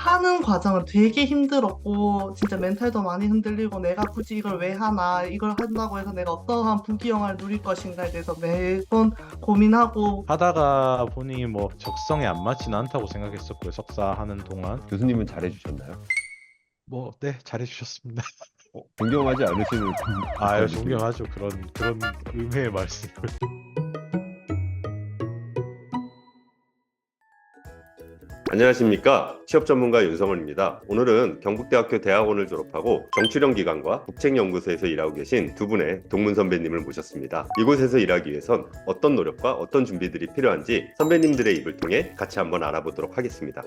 하는 과정은 되게 힘들었고 진짜 멘탈도 많이 흔들리고 내가 굳이 이걸 왜 하나, 이걸 한다고 해서 내가 어떠한 부귀영화를 누릴 것인가에 대해서 매번 고민하고. 하다가 보니 뭐 적성에 안 맞지는 않다고 생각했었고요. 석사 하는 동안 교수님은 잘해주셨나요? 뭐 네, 잘해주셨습니다. 존경하지 않으시는 아유, 느낌이- 존경하죠. 그런 의미의 말씀을. 안녕하십니까. 취업 전문가 윤성원입니다. 오늘은 경북대학교 대학원을 졸업하고 정출형 기관과 국책연구소에서 일하고 계신 두 분의 동문 선배님을 모셨습니다. 이곳에서 일하기 위해선 어떤 노력과 어떤 준비들이 필요한지 선배님들의 입을 통해 같이 한번 알아보도록 하겠습니다.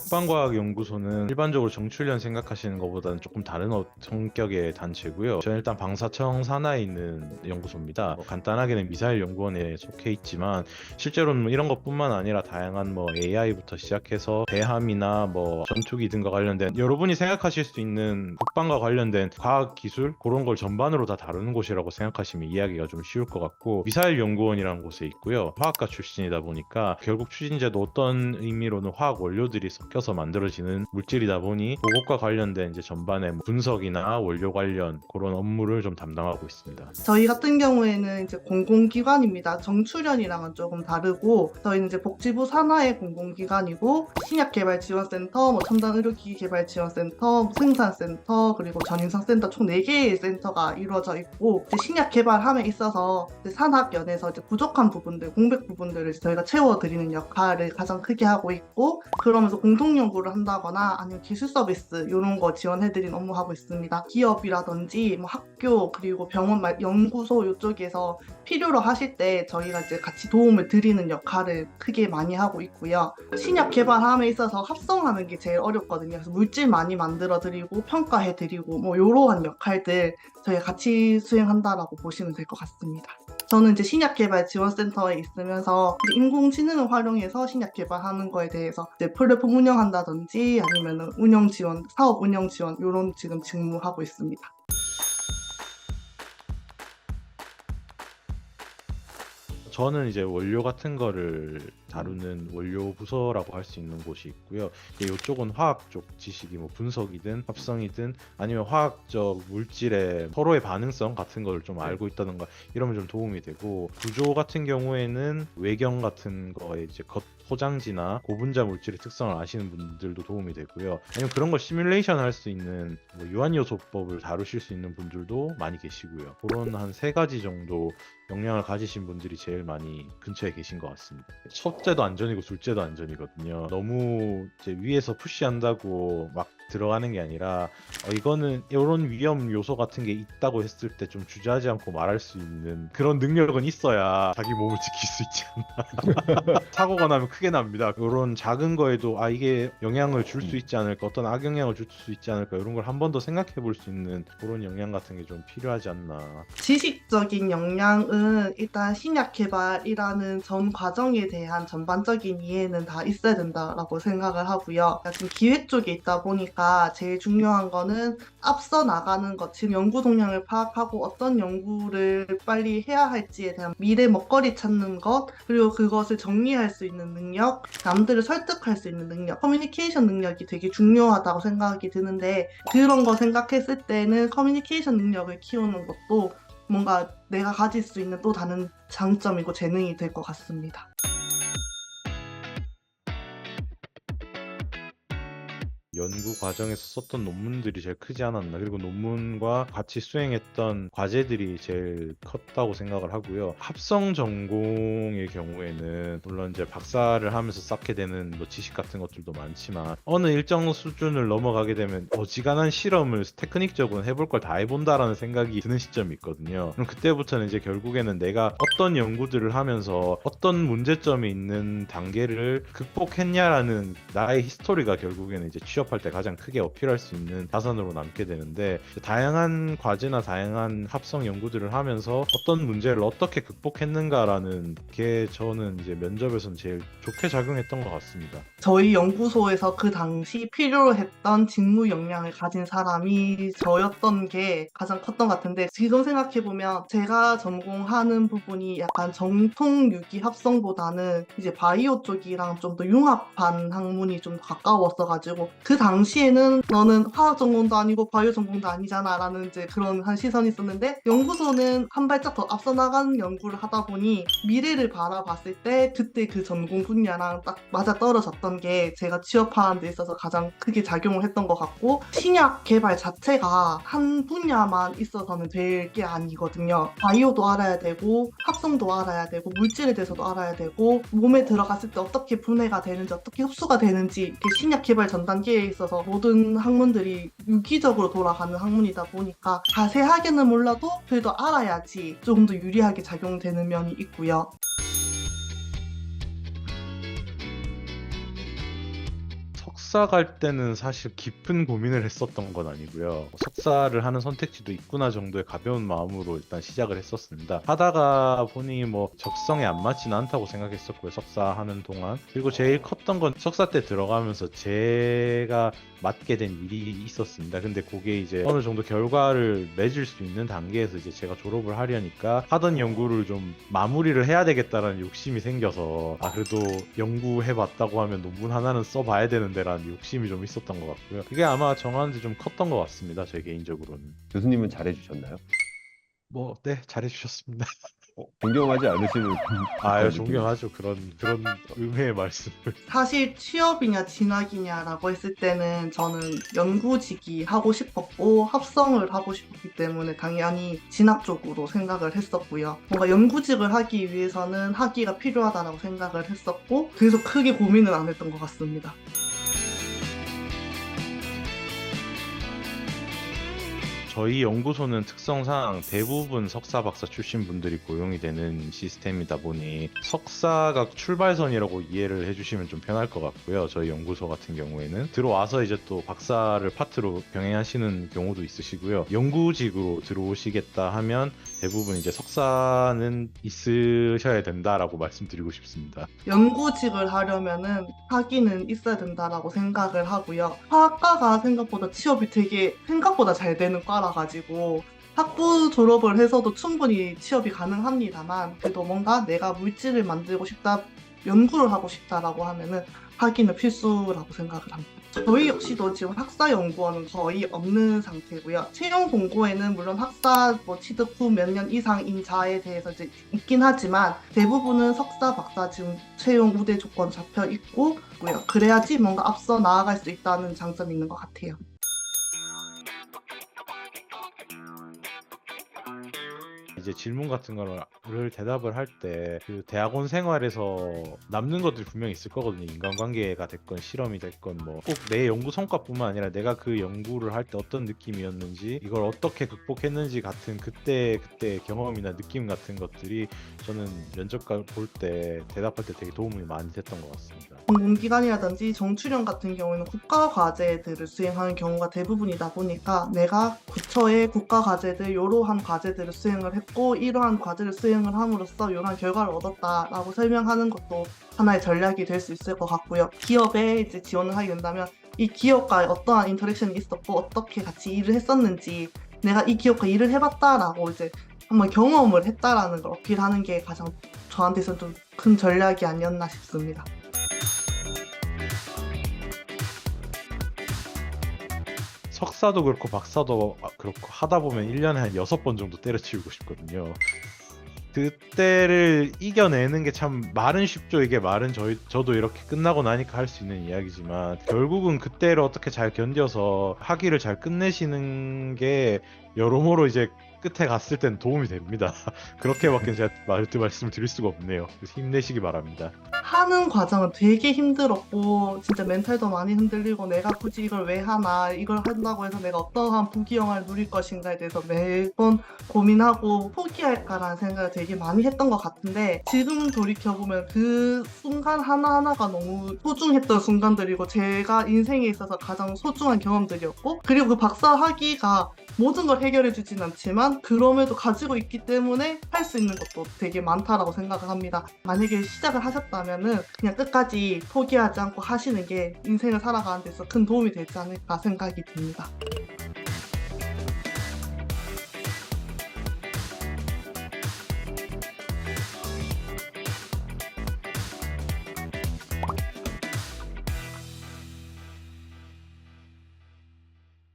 국방과학연구소는 일반적으로 정출련 생각하시는 것보다는 조금 다른 성격의 단체고요. 저는 일단 방사청 산하에 있는 연구소입니다. 간단하게는 미사일 연구원에 속해 있지만 실제로는 뭐 이런 것뿐만 아니라 다양한 뭐 AI부터 시작해서 대함이나 뭐 전투기 등과 관련된 여러분이 생각하실 수 있는 국방과 관련된 과학 기술 그런 걸 전반으로 다 다루는 곳이라고 생각하시면 이해하기가 좀 쉬울 것 같고, 미사일 연구원이라는 곳에 있고요. 화학과 출신이다 보니까 결국 추진제도 어떤 의미로는 화학 원료들이 섞여서 만들어지는 물질이다 보니 그것과 관련된 이제 전반의 뭐 분석이나 원료 관련 그런 업무를 좀 담당하고 있습니다. 저희 같은 경우에는 이제 공공기관입니다. 정출연이랑은 조금 다르고 저희는 이제 복지부 산하의 공공기관이고 신약개발지원센터, 뭐 첨단의료기기개발지원센터, 뭐 생산센터, 그리고 전인상센터 총 4개의 센터가 이루어져 있고, 이제 신약개발함에 있어서 이제 산학연에서 이제 부족한 부분들, 공백 부분들을 저희가 채워드리는 역할을 가장 크게 하고 있고, 그러면서 공동연구를 한다거나 아니면 기술 서비스 이런 거 지원해드린 업무 하고 있습니다. 기업이라든지 뭐 학교 그리고 병원 연구소 이쪽에서 필요로 하실 때 저희가 이제 같이 도움을 드리는 역할을 크게 많이 하고 있고요. 신약 개발함에 있어서 합성하는 게 제일 어렵거든요. 그래서 물질 많이 만들어 드리고 평가해 드리고 뭐 이러한 역할들 저희가 같이 수행한다라고 보시면 될 것 같습니다. 저는 이제 신약개발지원센터에 있으면서 이제 인공지능을 활용해서 신약 개발하는 거에 대해서 이제 플랫폼 운영한다든지 아니면 운영 지원, 사업 운영 지원 이런 지금 직무하고 있습니다. 저는 이제 원료 같은 거를 다루는 원료 부서라고 할 수 있는 곳이 있고요. 이쪽은 화학 쪽 지식이 뭐 분석이든 합성이든 아니면 화학적 물질의 서로의 반응성 같은 걸 좀 알고 있다던가 이러면 좀 도움이 되고, 구조 같은 경우에는 외경 같은 거에 이제 겉 포장지나 고분자 물질의 특성을 아시는 분들도 도움이 되고요. 아니면 그런 걸 시뮬레이션 할 수 있는 뭐 유한요소법을 다루실 수 있는 분들도 많이 계시고요. 그런 한 3가지 정도 역량을 가지신 분들이 제일 많이 근처에 계신 것 같습니다. 첫째도 안전이고 둘째도 안전이거든요. 너무 이제 위에서 푸시한다고 막 들어가는 게 아니라 이거는 이런 위험 요소 같은 게 있다고 했을 때 좀 주저하지 않고 말할 수 있는 그런 능력은 있어야 자기 몸을 지킬 수 있지 않나. 사고가 나면 크게 납니다. 이런 작은 거에도 이게 영향을 줄 수 있지 않을까, 어떤 악영향을 줄 수 있지 않을까, 이런 걸 한 번 더 생각해 볼 수 있는 그런 역량 같은 게 좀 필요하지 않나. 지식적인 역량은 일단 신약 개발이라는 전 과정에 대한 전반적인 이해는 다 있어야 된다라고 생각을 하고요. 지금 기획 쪽에 있다 보니까 제일 중요한 거는 앞서 나가는 것, 지금 연구 동향을 파악하고 어떤 연구를 빨리 해야 할지에 대한 미래 먹거리 찾는 것, 그리고 그것을 정리할 수 있는 능력, 남들을 설득할 수 있는 능력, 커뮤니케이션 능력이 되게 중요하다고 생각이 드는데, 그런 거 생각했을 때는 커뮤니케이션 능력을 키우는 것도 뭔가 내가 가질 수 있는 또 다른 장점이고 재능이 될 것 같습니다. 연구 과정에서 썼던 논문들이 제일 크지 않았나, 그리고 논문과 같이 수행했던 과제들이 제일 컸다고 생각을 하고요. 합성 전공의 경우에는 물론 이제 박사를 하면서 쌓게 되는 뭐 지식 같은 것들도 많지만 어느 일정 수준을 넘어가게 되면 어지간한 실험을 테크닉적으로 해볼 걸 다 해본다라는 생각이 드는 시점이 있거든요. 그럼 그때부터는 이제 결국에는 내가 어떤 연구들을 하면서 어떤 문제점이 있는 단계를 극복했냐라는 나의 히스토리가 결국에는 이제 취업 대답할 때 가장 크게 어필할 수 있는 자산으로 남게 되는데, 다양한 과제나 다양한 합성 연구들을 하면서 어떤 문제를 어떻게 극복했는가라는 게 저는 이제 면접에서는 제일 좋게 작용했던 것 같습니다. 저희 연구소에서 그 당시 필요로 했던 직무 역량을 가진 사람이 저였던 게 가장 컸던 것 같은데, 지금 생각해보면 제가 전공하는 부분이 약간 정통 유기 합성보다는 이제 바이오 쪽이랑 좀 더 융합한 학문이 좀 가까웠어가지고, 그 당시에는 너는 화학 전공도 아니고 바이오 전공도 아니잖아 라는 이제 그런 한 시선이 있었는데, 연구소는 한 발짝 더 앞서 나가는 연구를 하다 보니 미래를 바라봤을 때 그때 그 전공 분야랑 딱 맞아 떨어졌던 게 제가 취업하는 데 있어서 가장 크게 작용을 했던 것 같고, 신약 개발 자체가 한 분야만 있어서는 될 게 아니거든요. 바이오도 알아야 되고 합성도 알아야 되고 물질에 대해서도 알아야 되고, 몸에 들어갔을 때 어떻게 분해가 되는지 어떻게 흡수가 되는지, 이렇게 신약 개발 전 단계에 있어서 모든 학문들이 유기적으로 돌아가는 학문이다 보니까 자세하게는 몰라도 그래도 알아야지 조금 더 유리하게 작용되는 면이 있고요. 석사 갈 때는 사실 깊은 고민을 했었던 건 아니고요. 석사를 하는 선택지도 있구나 정도의 가벼운 마음으로 일단 시작을 했었습니다. 하다가 보니 뭐 적성에 안 맞지는 않다고 생각했었고요. 석사하는 동안. 그리고 제일 컸던 건 석사 때 들어가면서 제가 맡게 된 일이 있었습니다. 근데 그게 이제 어느 정도 결과를 맺을 수 있는 단계에서 이제 제가 졸업을 하려니까 하던 연구를 좀 마무리를 해야 되겠다라는 욕심이 생겨서, 그래도 연구해봤다고 하면 논문 하나는 써봐야 되는데라는 욕심이 좀 있었던 것 같고요. 그게 아마 정하는 데 좀 컸던 것 같습니다. 제 개인적으로는. 교수님은 잘해주셨나요? 네, 잘해주셨습니다. 존경하지 않으시는 아유, 존경하죠. 그런 의미의 말씀을. 사실 취업이냐 진학이냐라고 했을 때는 저는 연구직이 하고 싶었고 합성을 하고 싶었기 때문에 당연히 진학 쪽으로 생각을 했었고요. 뭔가 연구직을 하기 위해서는 학위가 필요하다고 생각을 했었고, 그래서 크게 고민은 안 했던 것 같습니다. 저희 연구소는 특성상 대부분 석사, 박사 출신 분들이 고용이 되는 시스템이다 보니 석사가 출발선이라고 이해를 해주시면 좀 편할 것 같고요. 저희 연구소 같은 경우에는 들어와서 이제 또 박사를 파트로 병행하시는 경우도 있으시고요. 연구직으로 들어오시겠다 하면 대부분 이제 석사는 있으셔야 된다라고 말씀드리고 싶습니다. 연구직을 하려면은 학위는 있어야 된다라고 생각을 하고요. 화학과가 생각보다 취업이 되게 생각보다 잘 되는 과라가지고 학부 졸업을 해서도 충분히 취업이 가능합니다만, 그래도 뭔가 내가 물질을 만들고 싶다, 연구를 하고 싶다라고 하면은 학위는 필수라고 생각을 합니다. 저희 역시도 지금 학사 연구원은 거의 없는 상태고요. 채용 공고에는 물론 학사 취득 후 몇 년 이상인 자에 대해서 이제 있긴 하지만 대부분은 석사, 박사 지금 채용 우대 조건 잡혀 있고, 그래야지 뭔가 앞서 나아갈 수 있다는 장점이 있는 것 같아요. 이제 질문 같은 거를 대답을 할 때 그 대학원 생활에서 남는 것들이 분명히 있을 거거든요. 인간관계가 됐건 실험이 됐건 뭐 꼭 내 연구 성과뿐만 아니라 내가 그 연구를 할 때 어떤 느낌이었는지, 이걸 어떻게 극복했는지 같은 그때 경험이나 느낌 같은 것들이 저는 면접관 볼 때 대답할 때 되게 도움이 많이 됐던 것 같습니다. 공공기관이라든지 정출연 같은 경우에는 국가 과제들을 수행하는 경우가 대부분이다 보니까 내가 부처의 국가 과제들, 이러한 과제들을 수행을 했고 이러한 과제를 수행을 함으로써 이러한 결과를 얻었다라고 설명하는 것도 하나의 전략이 될 수 있을 것 같고요. 기업에 이제 지원을 하게 된다면 이 기업과 어떠한 인터랙션이 있었고 어떻게 같이 일을 했었는지, 내가 이 기업과 일을 해봤다라고 이제 한번 경험을 했다라는 걸 어필하는 게 가장 저한테서 좀 큰 전략이 아니었나 싶습니다. 석사도 그렇고 박사도 그렇고 하다 보면 1년에 한 6번 정도 때려치우고 싶거든요. 그때를 이겨내는 게 참 말은 쉽죠. 이게 말은 저도 이렇게 끝나고 나니까 할 수 있는 이야기지만, 결국은 그때를 어떻게 잘 견뎌서 학위를 잘 끝내시는 게 여러모로 이제 끝에 갔을 땐 도움이 됩니다. 그렇게밖에 제가 말씀을 드릴 수가 없네요. 그래서 힘내시기 바랍니다. 하는 과정은 되게 힘들었고 진짜 멘탈도 많이 흔들리고, 내가 굳이 이걸 왜 하나, 이걸 한다고 해서 내가 어떠한 부귀영화를 누릴 것인가에 대해서 매번 고민하고 포기할까라는 생각을 되게 많이 했던 것 같은데 지금 돌이켜보면 그 순간 하나하나가 너무 소중했던 순간들이고 제가 인생에 있어서 가장 소중한 경험들이었고 그리고 그 박사학위가 모든 걸 해결해주진 않지만 그럼에도 가지고 있기 때문에 할 수 있는 것도 되게 많다라고 생각을 합니다. 만약에 시작을 하셨다면은 그냥 끝까지 포기하지 않고 하시는 게 인생을 살아가는 데서 큰 도움이 되지 않을까 생각이 듭니다.